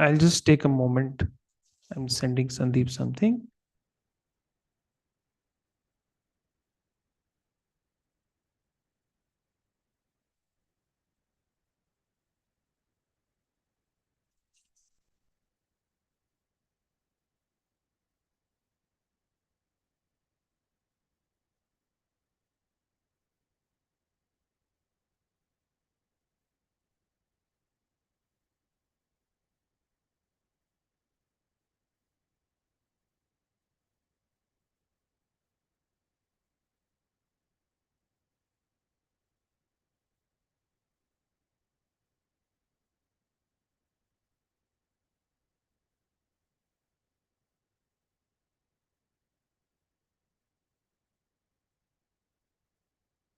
I'll just take a moment. I'm sending Sandeep something.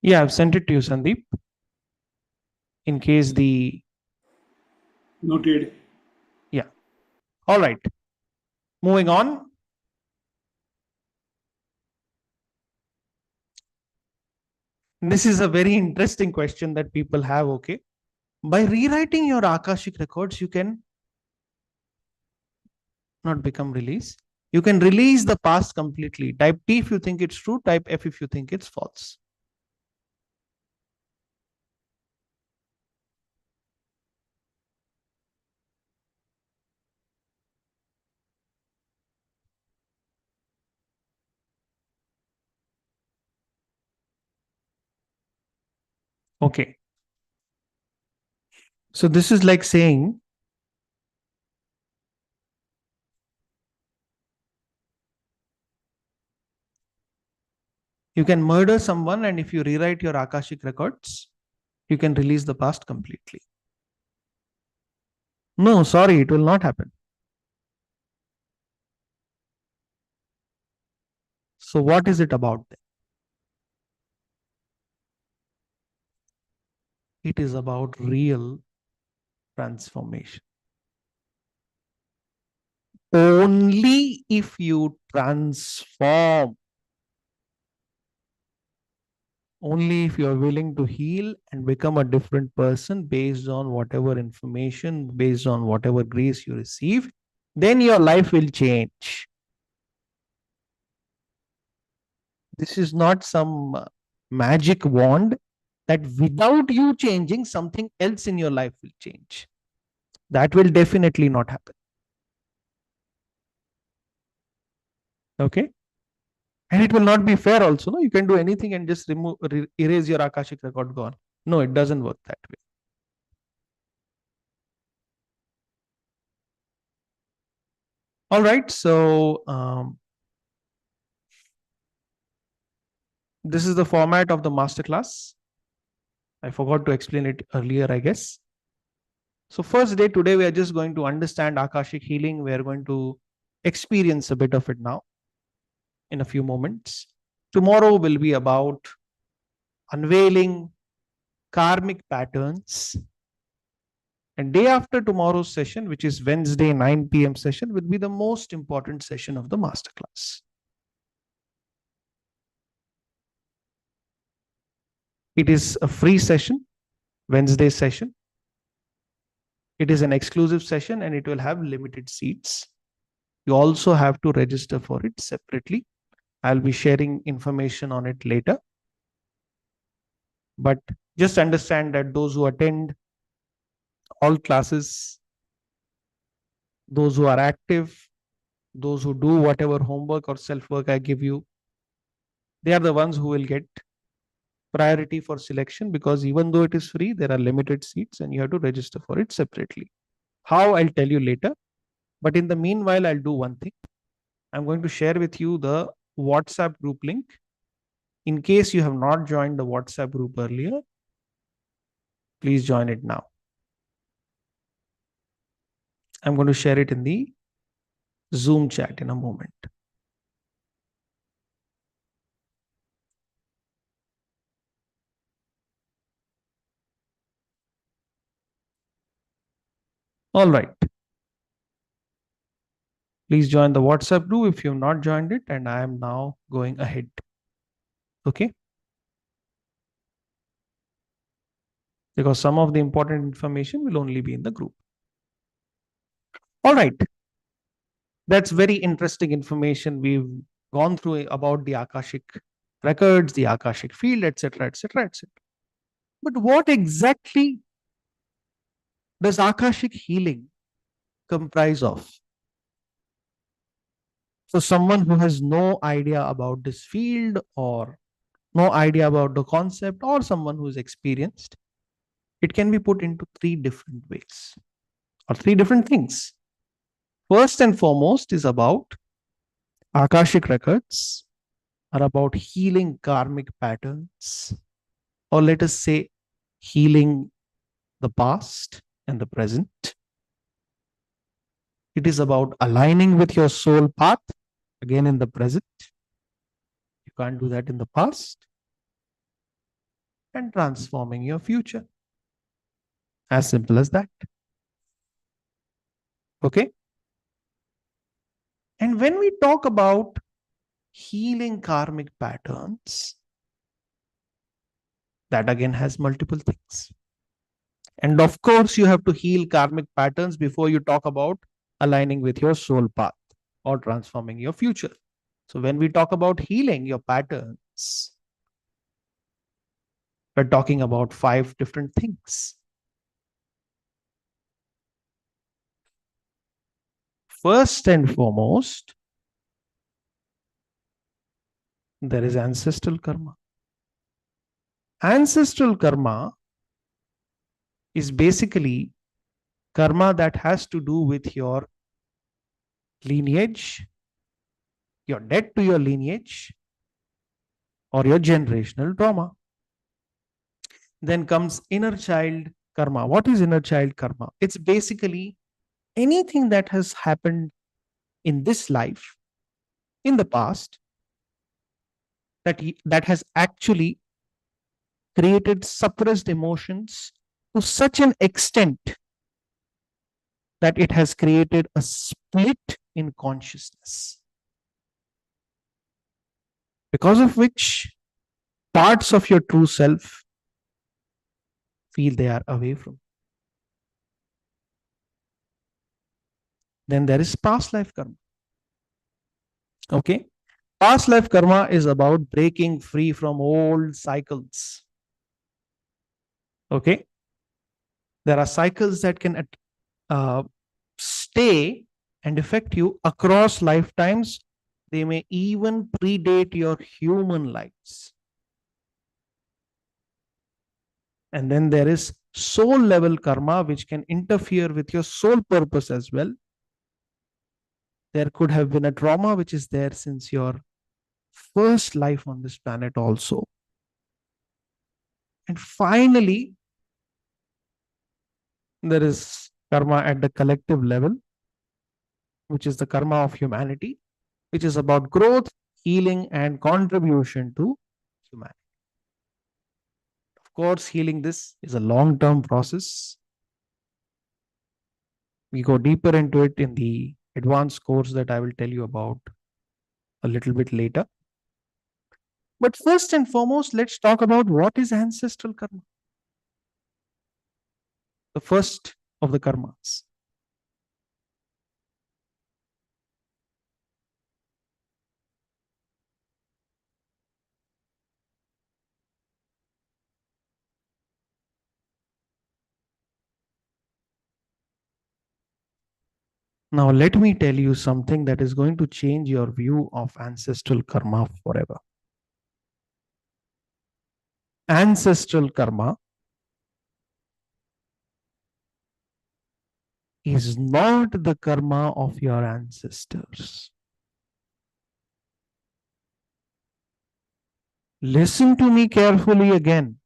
Yeah, I've sent it to you, Sandeep. In case Noted. Yeah. All right. Moving on. This is a very interesting question that people have. Okay. By rewriting your Akashic records, you can not become release. You can release the past completely. Type T if you think it's true, type F if you think it's false. Okay. So this is like saying you can murder someone, and if you rewrite your Akashic records, you can release the past completely. No, sorry, it will not happen. So what is it about then? It is about real transformation. Only if you transform, only if you're willing to heal and become a different person based on whatever information, based on whatever grace you receive, then your life will change. This is not some magic wand that without you changing, something else in your life will change. That will definitely not happen. Okay. And it will not be fair also. No, you can do anything and just erase your Akashic record, gone. No, it doesn't work that way. All right. So this is the format of the masterclass. I forgot to explain it earlier, I guess. So first day today, we are just going to understand Akashic healing. We are going to experience a bit of it now in a few moments. Tomorrow will be about unveiling karmic patterns. And day after tomorrow's session, which is Wednesday 9 p.m. session, will be the most important session of the masterclass. It is a free session, Wednesday session. It is an exclusive session and it will have limited seats. You also have to register for it separately. I'll be sharing information on it later. But just understand that those who attend all classes, those who are active, those who do whatever homework or self work I give you, they are the ones who will get priority for selection, because even though it is free, there are limited seats and you have to register for it separately. How, I'll tell you later. But in the meanwhile, I'll do one thing. I'm going to share with you the WhatsApp group link. In case you have not joined the WhatsApp group earlier, please join it now. I'm going to share it in the Zoom chat in a moment. All right. Please join the WhatsApp group if you have not joined it, and I am now going ahead. Okay. Because some of the important information will only be in the group. All right. That's very interesting information we've gone through about the Akashic records, the Akashic field, etc., etc., etc. But what exactly does Akashic healing comprise of? So, someone who has no idea about this field or no idea about the concept, or someone who's experienced, it can be put into three different ways or three different things. First and foremost is about Akashic records are about healing karmic patterns, or let us say healing the past and the present. It is about aligning with your soul path, again in the present. You can't do that in the past, and transforming your future. As simple as that. Okay. And when we talk about healing karmic patterns, that again has multiple things. And of course, you have to heal karmic patterns before you talk about aligning with your soul path or transforming your future. So, when we talk about healing your patterns, we're talking about five different things. First and foremost, there is ancestral karma. Ancestral karma is basically karma that has to do with your lineage, your debt to your lineage, or your generational trauma. Then comes inner child karma. What is inner child karma? It's basically anything that has happened in this life, in the past, that has actually created suppressed emotions to such an extent that it has created a split in consciousness, because of which parts of your true self feel they are away from. Then there is past life karma. Okay. Past life karma is about breaking free from old cycles. Okay. There are cycles that can uh, stay and affect you across lifetimes. They may even predate your human lives. And then there is soul level karma, which can interfere with your soul purpose as well. There could have been a trauma which is there since your first life on this planet, also. And finally, there is karma at the collective level, which is the karma of humanity, which is about growth, healing, and contribution to humanity. Of course, healing this is a long term process. We go deeper into it in the advanced course that I will tell you about a little bit later. But first and foremost, let's talk about what is ancestral karma, the first of the karmas. Now, let me tell you something that is going to change your view of ancestral karma forever. Ancestral karma is not the karma of your ancestors. Listen to me carefully again.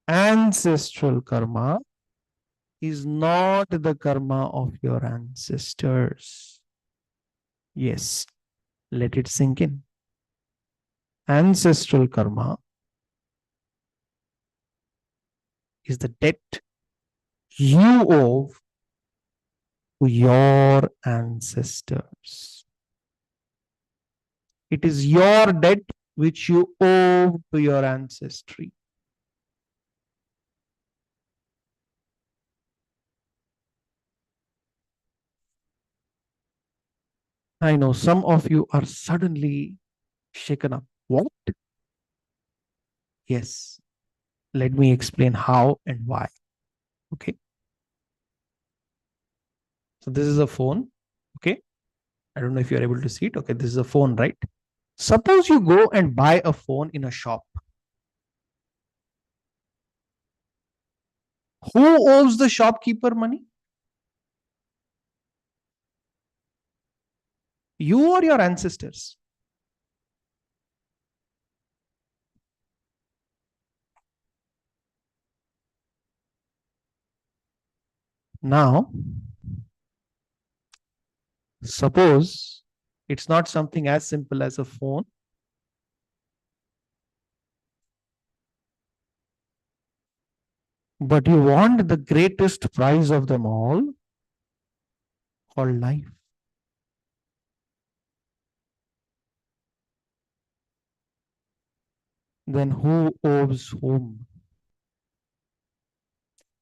Ancestral karma is not the karma of your ancestors. Yes, let it sink in. Ancestral karma is the debt you owe to your ancestors. It is your debt which you owe to your ancestry. I know some of you are suddenly shaken up. What? Yes. Let me explain how and why. Okay. So this is a phone. Okay. I don't know if you're able to see it. Okay. This is a phone, right? Suppose you go and buy a phone in a shop. Who owes the shopkeeper money? You or your ancestors? Now, suppose it's not something as simple as a phone, but you want the greatest prize of them all called life. Then who owes whom?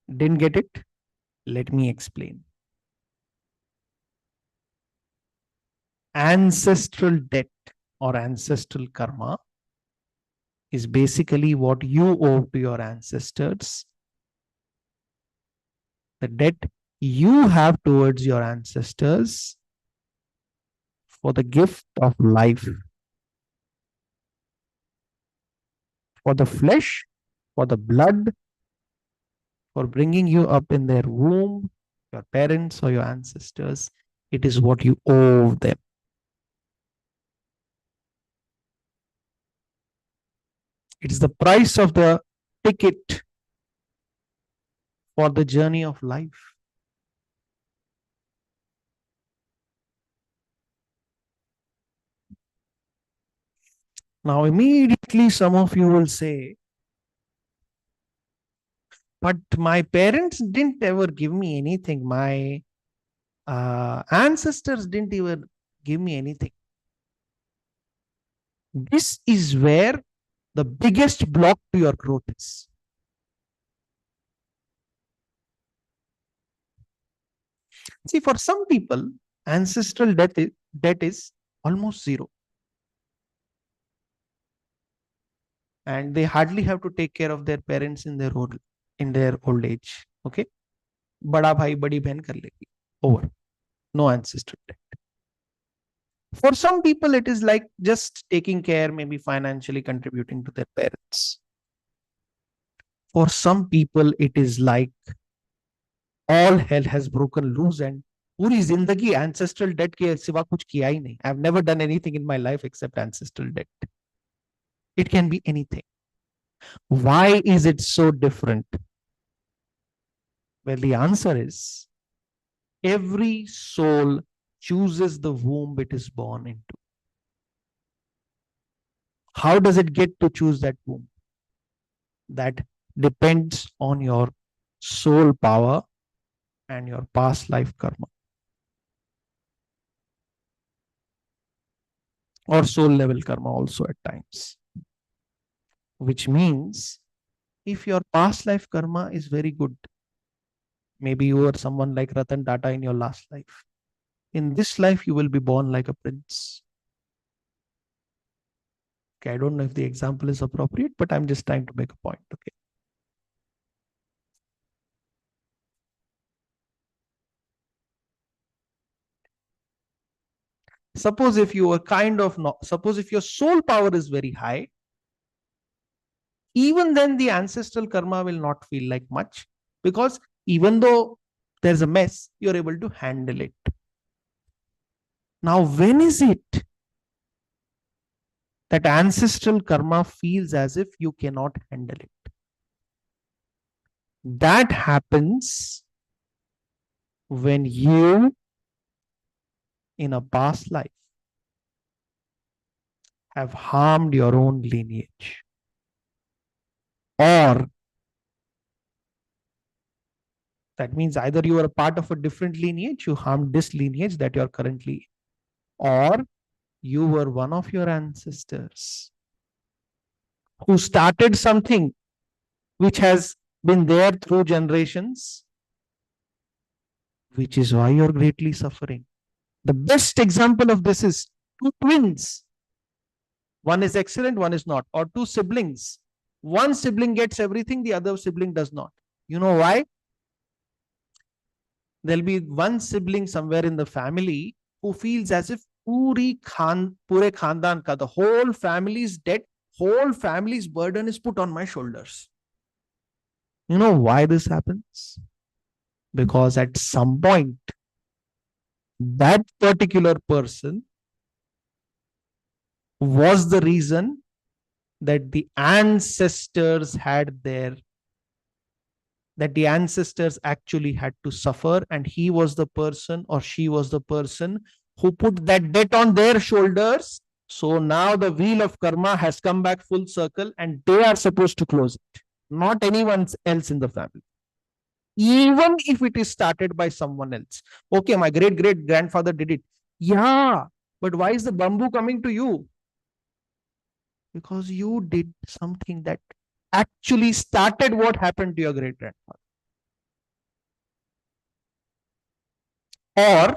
Didn't get it? Let me explain. Ancestral debt or ancestral karma is basically what you owe to your ancestors, the debt you have towards your ancestors for the gift of life, for the flesh, for the blood, for bringing you up in their womb, your parents or your ancestors. It is what you owe them. It's the price of the ticket for the journey of life. Now, immediately, some of you will say, but my parents didn't ever give me anything. My ancestors didn't even give me anything. This is where the biggest block to your growth is. See, for some people, ancestral debt is almost zero. And they hardly have to take care of their parents in their old age. Okay, bada bhai badi behan kar legi. Over. No ancestral debt. For some people it is like just taking care, maybe financially contributing to their parents. For some people it is like all hell has broken loose and पूरी जिंदगी ancestral debt के सिवा कुछ किया ही नहीं. I've never done anything in my life except ancestral debt. It can be anything. Why is it so different? Well, the answer is every soul chooses the womb it is born into. How does it get to choose that womb? That depends on your soul power and your past life karma or soul level karma also at times. Which means if your past life karma is very good, maybe you were someone like Ratan Tata in your last life. In this life, you will be born like a prince. Okay, I don't know if the example is appropriate, but I'm just trying to make a point. Okay. Suppose if you are kind of not, suppose if your soul power is very high, even then the ancestral karma will not feel like much because even though there's a mess, you're able to handle it. Now, when is it that ancestral karma feels as if you cannot handle it? That happens when you, in a past life, have harmed your own lineage. Or that means either you are a part of a different lineage, you harmed this lineage that you're currently, or you were one of your ancestors who started something which has been there through generations, which is why you're greatly suffering. The best example of this is two twins. One is excellent, one is not. Or two siblings. One sibling gets everything, the other sibling does not. You know why? There'll be one sibling somewhere in the family who feels as if pure khandan ka, the whole family's debt, whole family's burden is put on my shoulders. You know why this happens? Because at some point, that particular person was the reason that the ancestors had their that the ancestors actually had to suffer, and he was the person or she was the person who put that debt on their shoulders. So now the wheel of karma has come back full circle and they are supposed to close it, not anyone else in the family, even if it is started by someone else. Okay, my great great grandfather did it. Yeah, but why is the bamboo coming to you? Because you did something that actually started what happened to your great grandfather. Or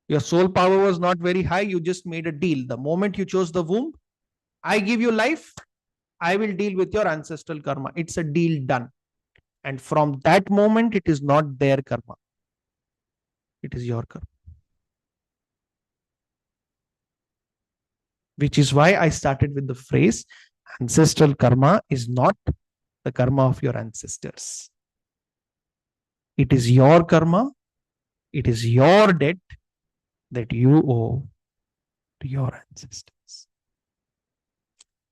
your soul power was not very high. You just made a deal. The moment you chose the womb, I give you life, I will deal with your ancestral karma. It's a deal done. And from that moment, it is not their karma, it is your karma. Which is why I started with the phrase ancestral karma is not the karma of your ancestors. It is your karma, it is your debt that you owe to your ancestors.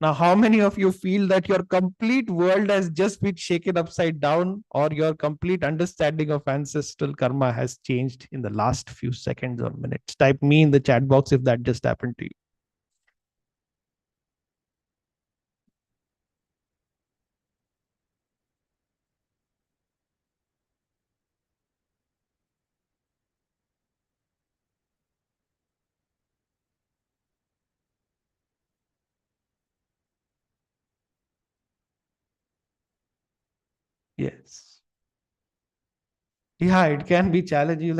Now, how many of you feel that your complete world has just been shaken upside down, or your complete understanding of ancestral karma has changed in the last few seconds or minutes? Type me in the chat box if that just happened to you. Yes. Yeah, it can be challenging.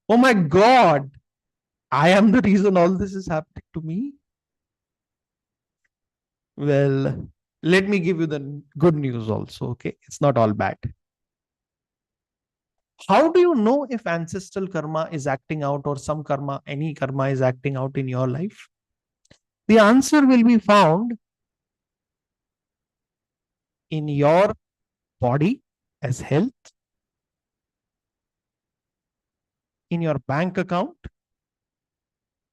Oh my God, I am the reason all this is happening to me. Well, let me give you the good news also. Okay. It's not all bad. How do you know if ancestral karma is acting out, or some karma, any karma is acting out in your life? The answer will be found in your body as health, in your bank account,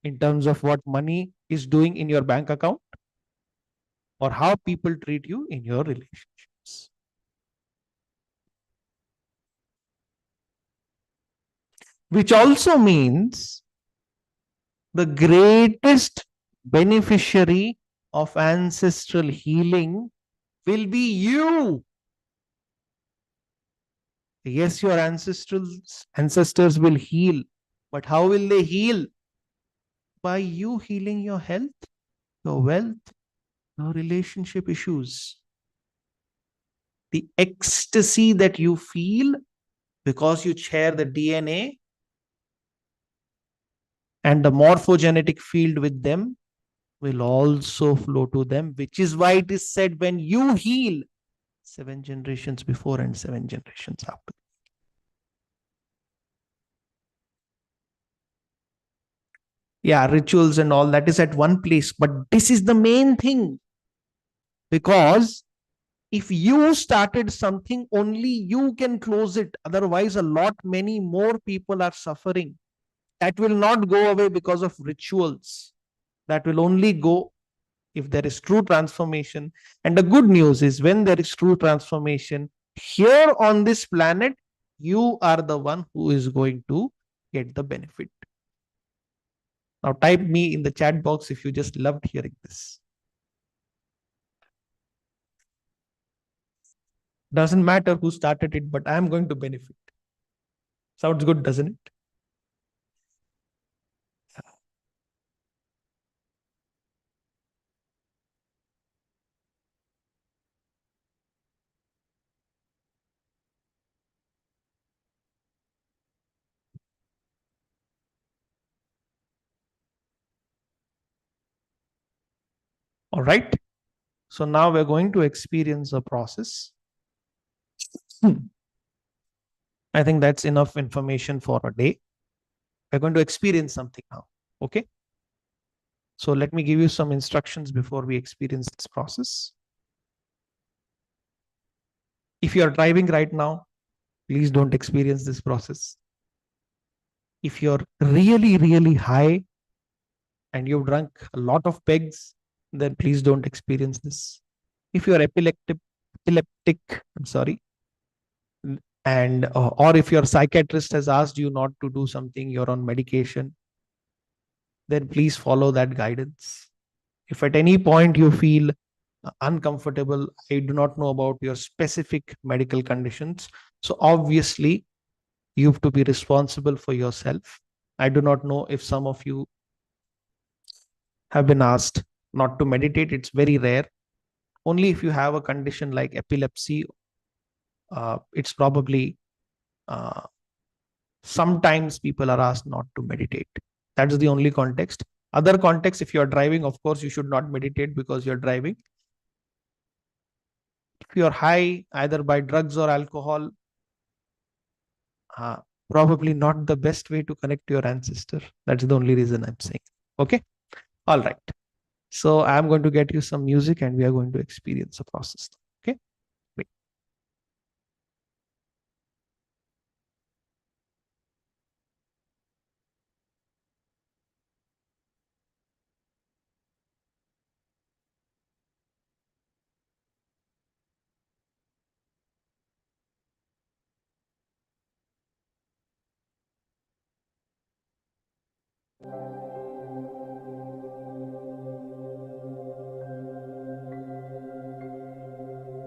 in terms of what money is doing in your bank account, or how people treat you in your relationships. Which also means the greatest beneficiary of ancestral healing will be you. Yes, your ancestors will heal, but how will they heal? By you healing your health, your wealth, your relationship issues. The ecstasy that you feel because you share the DNA and the morphogenetic field with them will also flow to them, which is why it is said when you heal, 7 generations before and 7 generations after. Yeah, rituals and all that is at one place, but this is the main thing, because if you started something, only you can close it. Otherwise, a lot many more people are suffering. That will not go away because of rituals. That will only go if there is true transformation. And the good news is, when there is true transformation here on this planet, you are the one who is going to get the benefit. Now, type me in the chat box if you just loved hearing this. Doesn't matter who started it, but I am going to benefit. Sounds good, doesn't it? All right. So now we're going to experience the process. I think that's enough information for a day. We're going to experience something now. Okay. So let me give you some instructions before we experience this process. If you are driving right now, please don't experience this process. If you're really, really high and you've drunk a lot of pegs, then please don't experience this. If you're epileptic, I'm sorry, and or if your psychiatrist has asked you not to do something, you're on medication, then please follow that guidance. If at any point you feel uncomfortable, I do not know about your specific medical conditions. So obviously, you have to be responsible for yourself. I do not know if some of you have been asked not to meditate. It's very rare. Only if you have a condition like epilepsy, it's probably uh, sometimes people are asked not to meditate. That is the only context. Other context, if you are driving, of course, you should not meditate because you're driving. If you're high, either by drugs or alcohol, uh, probably not the best way to connect to your ancestor. That's the only reason I'm saying. Okay. All right. So I'm going to get you some music and we are going to experience the process. Okay. Wait.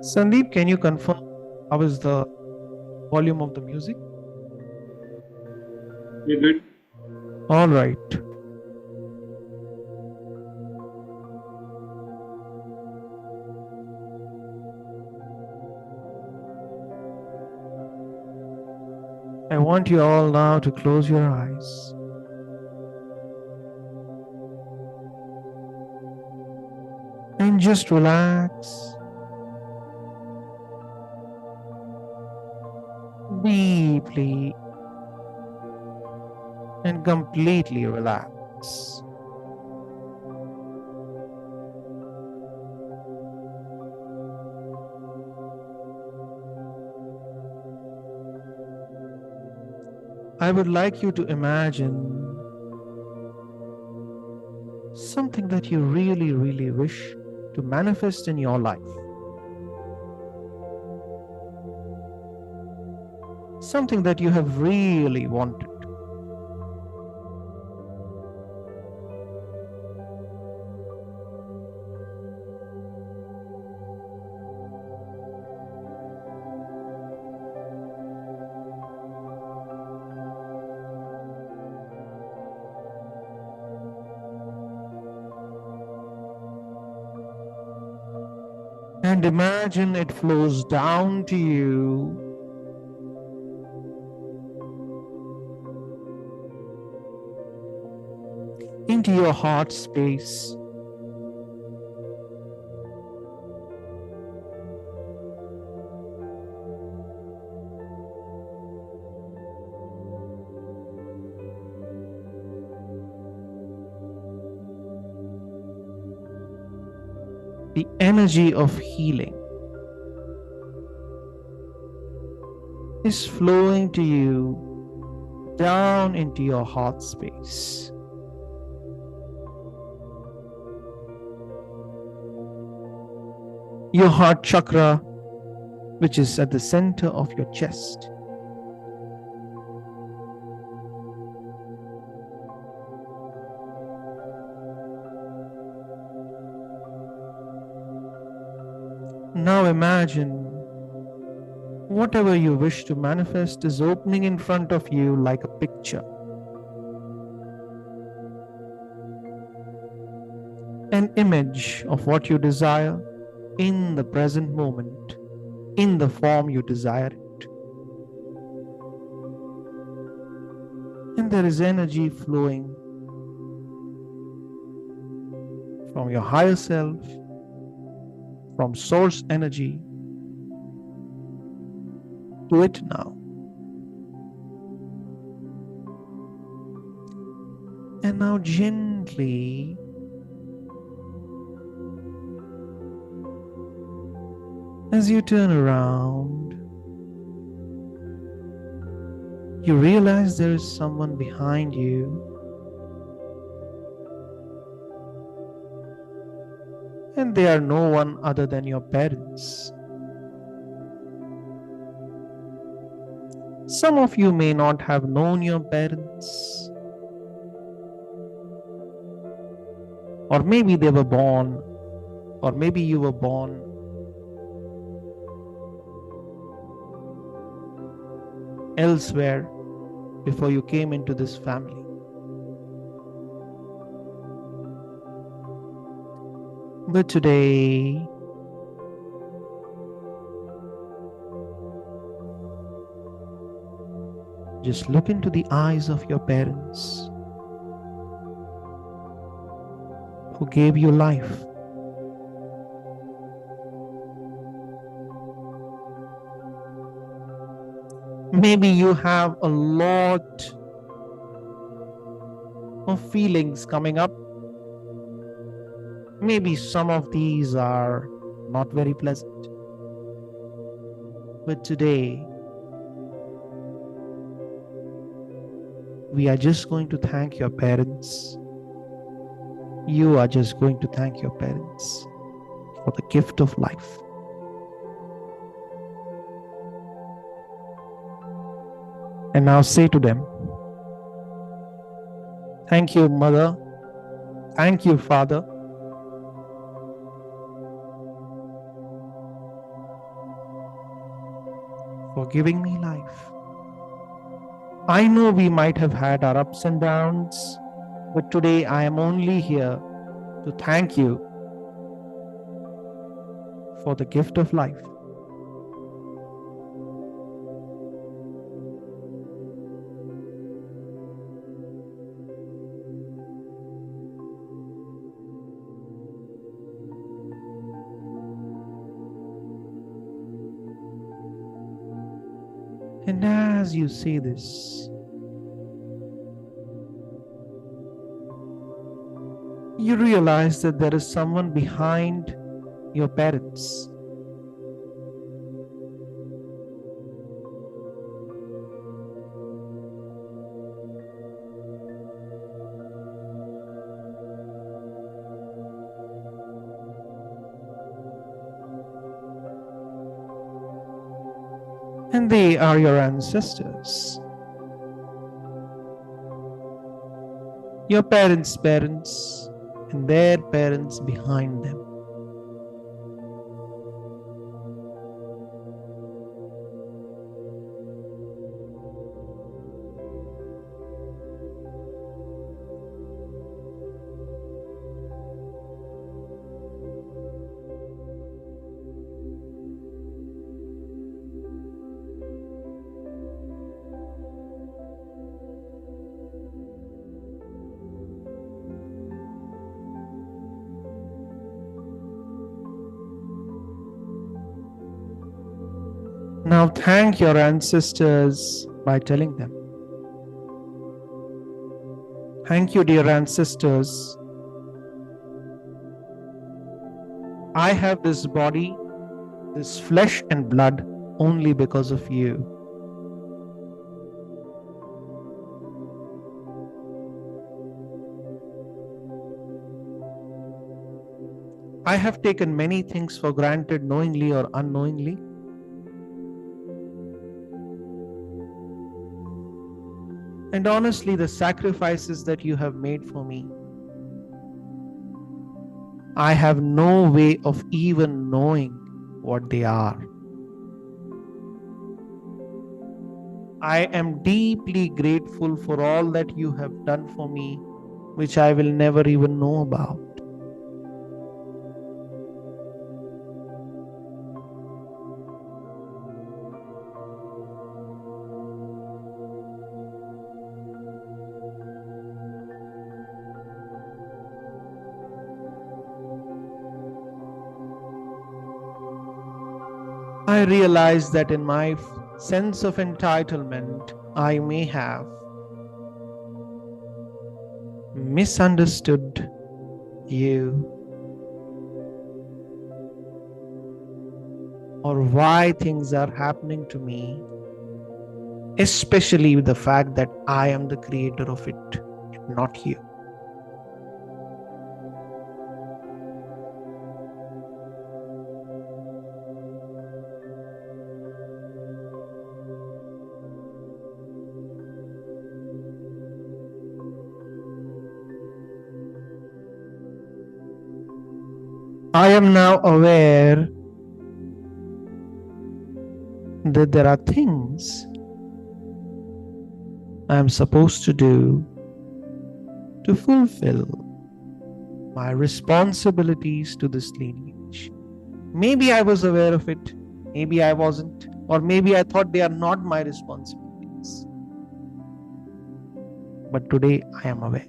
Sandeep, can you confirm how is the volume of the music? We're good. All right. I want you all now to close your eyes and just relax deeply and completely relax. I would like you to imagine something that you really, really wish to manifest in your life. Something that you have really wanted. And imagine it flows down to you into your heart space. The energy of healing is flowing to you down into your heart space. Your heart chakra, which is at the center of your chest. Now imagine whatever you wish to manifest is opening in front of you like a picture. An image of what you desire in the present moment, in the form you desire it. And there is energy flowing from your higher self from source energy to it now. And now gently as you turn around, you realize there is someone behind you, and they are no one other than your parents. Some of you may not have known your parents, or maybe they were born, or maybe you were born elsewhere before you came into this family. But today, just look into the eyes of your parents who gave you life. Maybe you have a lot of feelings coming up. Maybe some of these are not very pleasant. But today, we are just going to thank your parents. You are just going to thank your parents for the gift of life. And now say to them, thank you, Mother. Thank you, Father. For giving me life. I know we might have had our ups and downs, but today I am only here to thank you for the gift of life. And as you say this, you realize that there is someone behind your parents. And they are your ancestors. Your parents' parents and their parents behind them. Now thank your ancestors by telling them, thank you, dear ancestors. I have this body, this flesh and blood only because of you. I have taken many things for granted, knowingly or unknowingly. And honestly, the sacrifices that you have made for me, I have no way of even knowing what they are. I am deeply grateful for all that you have done for me, which I will never even know about. I realize that in my sense of entitlement, I may have misunderstood you, or why things are happening to me, especially with the fact that I am the creator of it, not you. I am now aware that there are things I am supposed to do to fulfill my responsibilities to this lineage. Maybe I was aware of it, maybe I wasn't, or maybe I thought they are not my responsibilities. But today I am aware.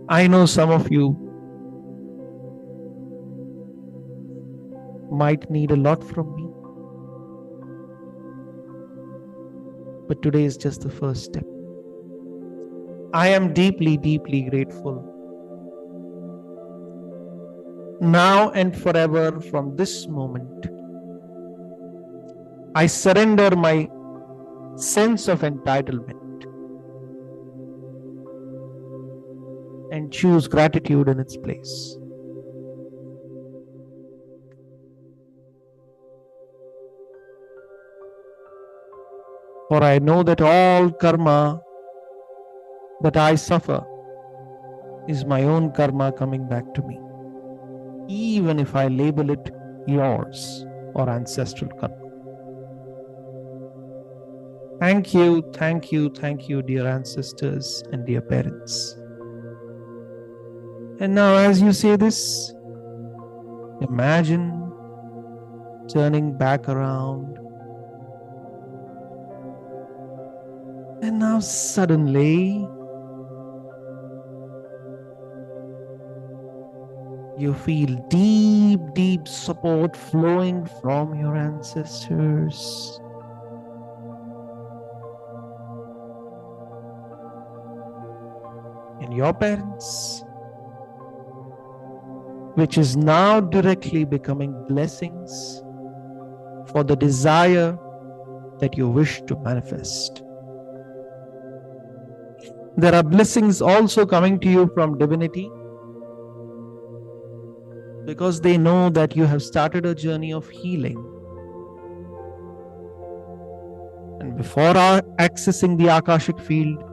I know some of you might need a lot from me, but today is just the first step. I am deeply, deeply grateful. Now and forever, from this moment, I surrender my sense of entitlement and choose gratitude in its place. For I know that all karma that I suffer is my own karma coming back to me, even if I label it yours or ancestral karma. Thank you, thank you, thank you, dear ancestors and dear parents. And now, as you say this, imagine turning back around. And now suddenly, you feel deep, deep support flowing from your ancestors. And your parents, which is now directly becoming blessings for the desire that you wish to manifest. There are blessings also coming to you from divinity, because they know that you have started a journey of healing. And before accessing the Akashic field,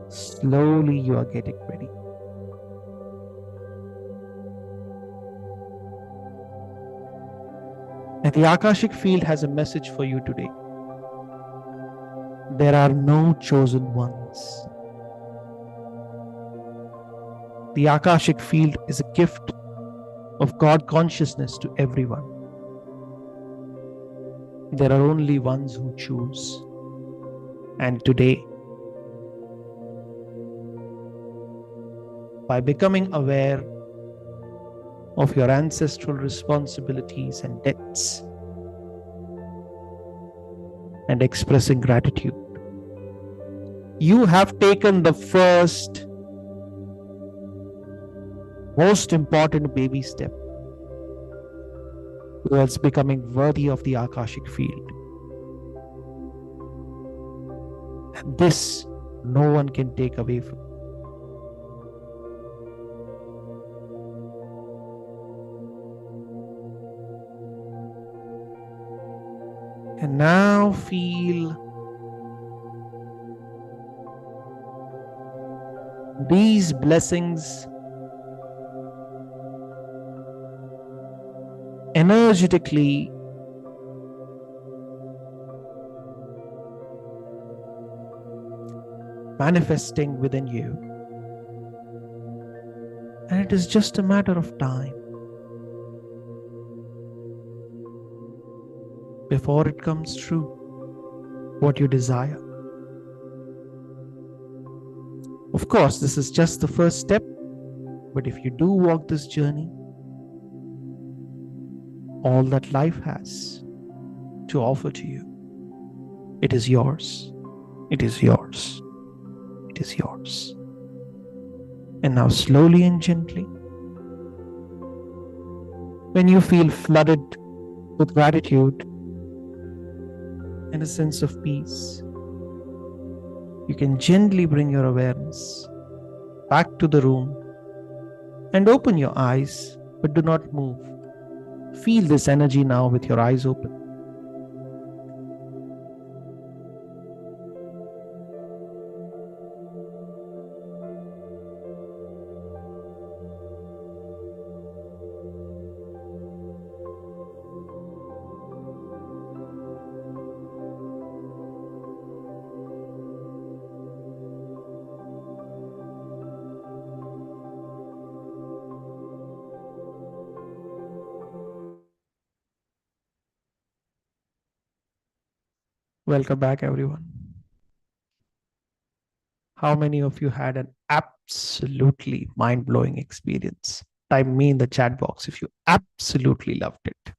slowly you are getting ready. And the Akashic field has a message for you today. There are no chosen ones. The Akashic field is a gift of God consciousness to everyone. There are only ones who choose. And today, by becoming aware of your ancestral responsibilities and debts and expressing gratitude, you have taken the first, most important baby step towards becoming worthy of the Akashic field. And this no one can take away from you. And now feel these blessings energetically manifesting within you. And it is just a matter of time before it comes true, what you desire. Of course, this is just the first step. But if you do walk this journey, all that life has to offer to you, it is yours. It is yours. It is yours. And now, slowly and gently, when you feel flooded with gratitude and a sense of peace, you can gently bring your awareness back to the room and open your eyes, but do not move. Feel this energy now with your eyes open. Welcome back, everyone. How many of you had an absolutely mind blowing experience? Type me in the chat box if you absolutely loved it.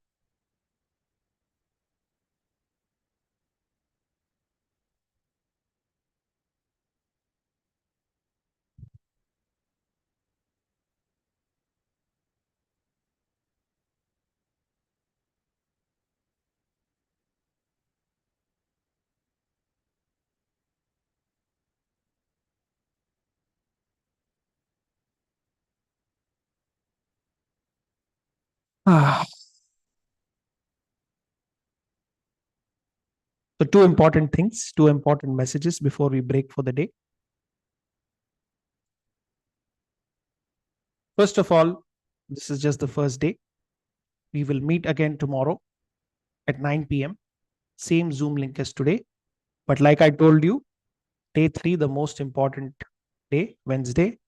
Ah. So, two important things, two important messages before we break for the day. First of all, this is just the first day. We will meet again tomorrow at 9 p.m. Same Zoom link as today. But like I told you, day 3, the most important day, Wednesday,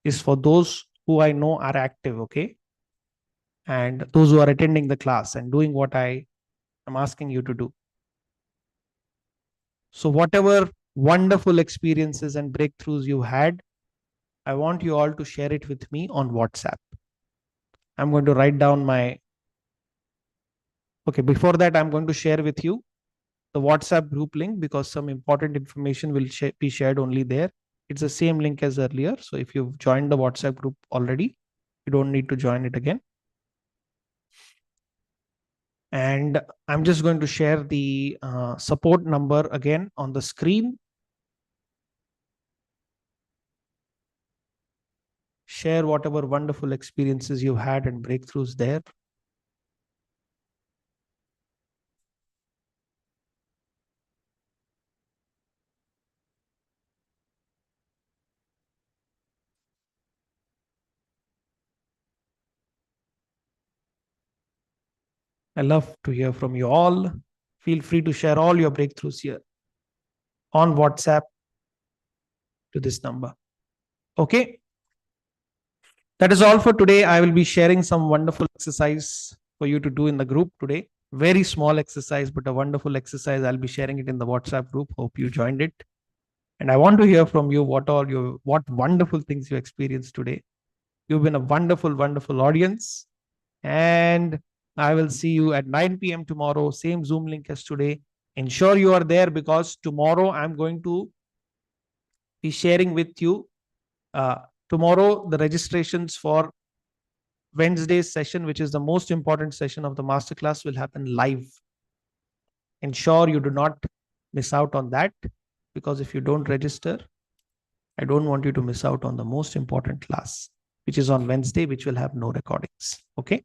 is for those who I know are active, okay? And those who are attending the class and doing what I am asking you to do. So, whatever wonderful experiences and breakthroughs you had, I want you all to share it with me on WhatsApp. I'm going to write down my. Okay, before that, I'm going to share with you the WhatsApp group link because some important information will be shared only there. It's the same link as earlier. So, if you've joined the WhatsApp group already, you don't need to join it again. And I'm just going to share the support number again on the screen. Share whatever wonderful experiences you've had and breakthroughs there. I love to hear from you all. Feel free to share all your breakthroughs here on WhatsApp to this number. Okay. That is all for today. I will be sharing some wonderful exercise for you to do in the group today. Very small exercise, but a wonderful exercise. I'll be sharing it in the WhatsApp group. Hope you joined it. And I want to hear from you what wonderful things you experienced today. You've been a wonderful, wonderful audience. And I will see you at 9 p.m. tomorrow. Same Zoom link as today. Ensure you are there because tomorrow I'm going to be sharing with you. Tomorrow, the registrations for Wednesday's session, which is the most important session of the masterclass, will happen live. Ensure you do not miss out on that because if you don't register, I don't want you to miss out on the most important class, which is on Wednesday, which will have no recordings. Okay?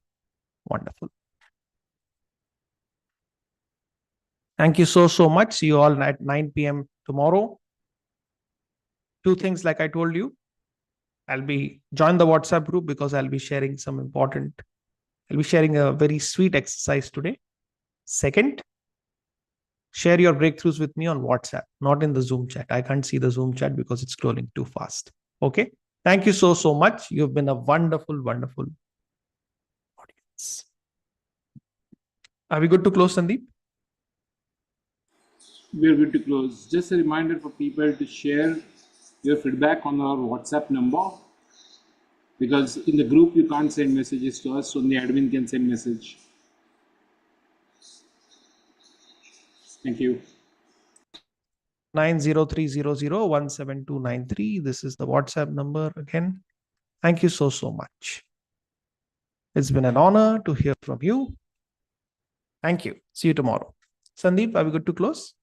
Wonderful. Thank you so much. See you all at 9 p.m. tomorrow. Two things like I told you. Join the WhatsApp group because I'll be sharing a very sweet exercise today. Second, share your breakthroughs with me on WhatsApp, not in the Zoom chat. I can't see the Zoom chat because it's scrolling too fast. Okay. Thank you so much. You've been a wonderful, wonderful audience. Are we good to close, Sandeep? We are good to close. Just a reminder for people to share your feedback on our WhatsApp number Because in the group you can't send messages to us, only admin can send message. Thank you. 90300172293. This is the WhatsApp number again. Thank you so much. It's been an honor to hear from you. Thank you. See you tomorrow. Sandeep, are we good to close?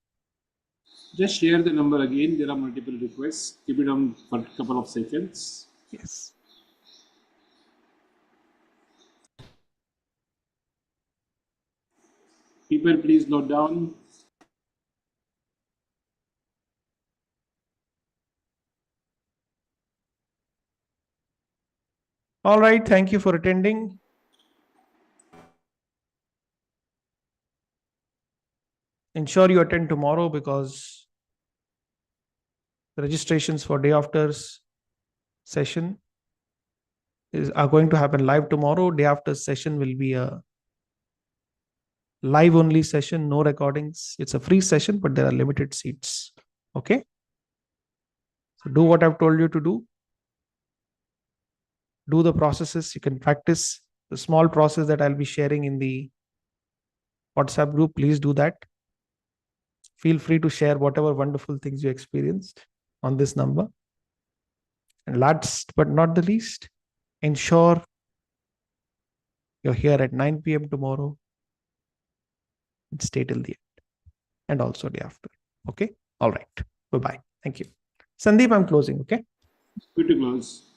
Just share the number again. There are multiple requests. Keep it on for a couple of seconds. Yes. People, please note down. All right. Thank you for attending. Ensure you attend tomorrow because the registrations for day after's session are going to happen live tomorrow. Day after session will be a live only session, no recordings. It's a free session, but there are limited seats. Okay. So do what I've told you to do. Do the processes. You can practice the small process that I'll be sharing in the WhatsApp group. Please do that. Feel free to share whatever wonderful things you experienced on this number. And last but not the least, ensure you're here at 9 p.m. tomorrow and stay till the end and also day after. Okay. All right. Bye bye. Thank you. Sandeep, I'm closing. Okay. Good to close.